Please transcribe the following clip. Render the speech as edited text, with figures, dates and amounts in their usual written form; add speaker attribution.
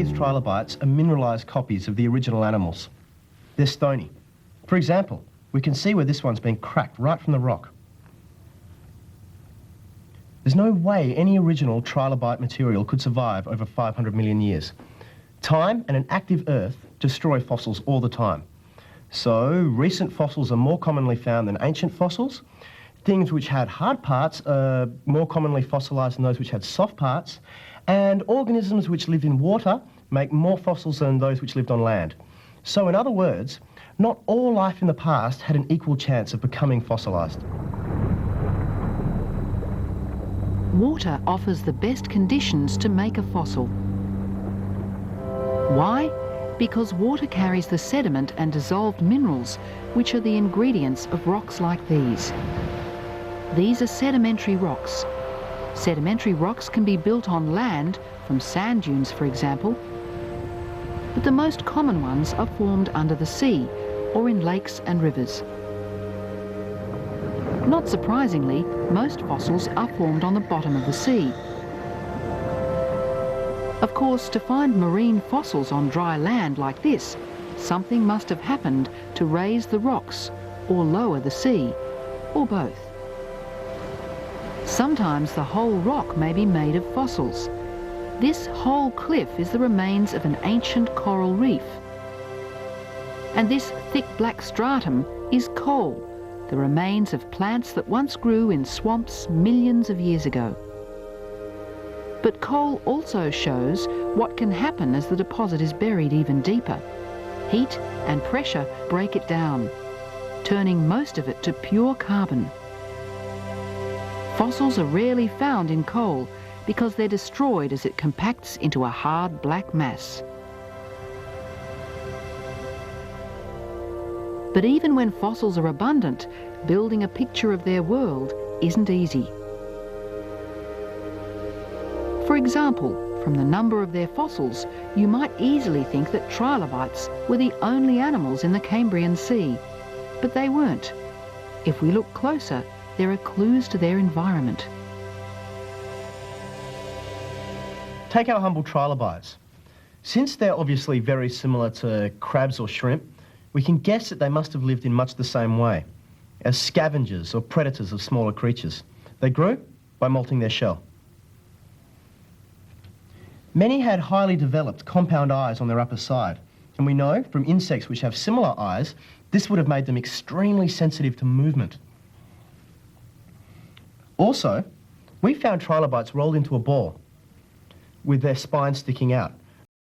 Speaker 1: these trilobites are mineralised copies of the original animals. They're stony. For example, we can see where this one's been cracked right from the rock. There's no way any original trilobite material could survive over 500 million years. Time and an active Earth destroy fossils all the time. So, recent fossils are more commonly found than ancient fossils. Things which had hard parts are more commonly fossilised than those which had soft parts. And organisms which lived in water make more fossils than those which lived on land. So, in other words, not all life in the past had an equal chance of becoming fossilised.
Speaker 2: Water offers the best conditions to make a fossil. Why? Because water carries the sediment and dissolved minerals, which are the ingredients of rocks like these. These are sedimentary rocks. Sedimentary rocks can be built on land, from sand dunes, for example, but the most common ones are formed under the sea or in lakes and rivers. Not surprisingly, most fossils are formed on the bottom of the sea. Of course, to find marine fossils on dry land like this, something must have happened to raise the rocks or lower the sea, or both. Sometimes the whole rock may be made of fossils. This whole cliff is the remains of an ancient coral reef. And this thick black stratum is coal, the remains of plants that once grew in swamps millions of years ago. But coal also shows what can happen as the deposit is buried even deeper. Heat and pressure break it down, turning most of it to pure carbon. Fossils are rarely found in coal because they're destroyed as it compacts into a hard black mass. But even when fossils are abundant, building a picture of their world isn't easy. For example, from the number of their fossils, you might easily think that trilobites were the only animals in the Cambrian Sea, but they weren't. If we look closer, there are clues to their environment.
Speaker 1: Take our humble trilobites. Since they're obviously very similar to crabs or shrimp, we can guess that they must have lived in much the same way, as scavengers or predators of smaller creatures. They grew by molting their shell. Many had highly developed compound eyes on their upper side, and we know from insects which have similar eyes, this would have made them extremely sensitive to movement. Also, we found trilobites rolled into a ball with their spines sticking out.